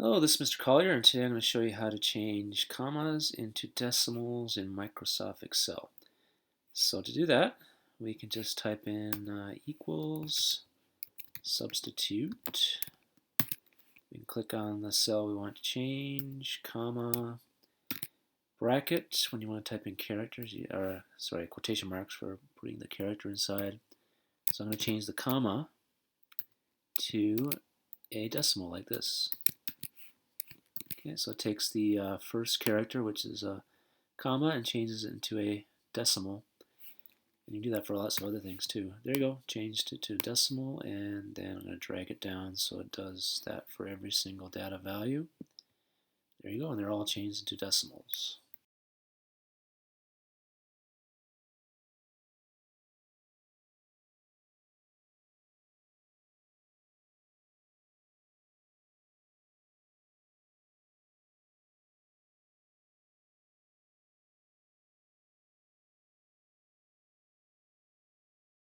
Hello, this is Mr. Collier, and today I'm going to show you how to change commas into decimals in Microsoft Excel. So to do that, we can just type in equals, substitute. We can click on the cell we want to change, comma, bracket when you want to type in characters, or sorry, quotation marks for putting the character inside. So I'm going to change the comma to a decimal like this. Okay, so it takes the first character, which is a comma, and changes it into a decimal. And you can do that for lots of other things too. There you go, changed it to decimal, and then I'm going to drag it down so it does that for every single data value. There you go, and they're all changed into decimals.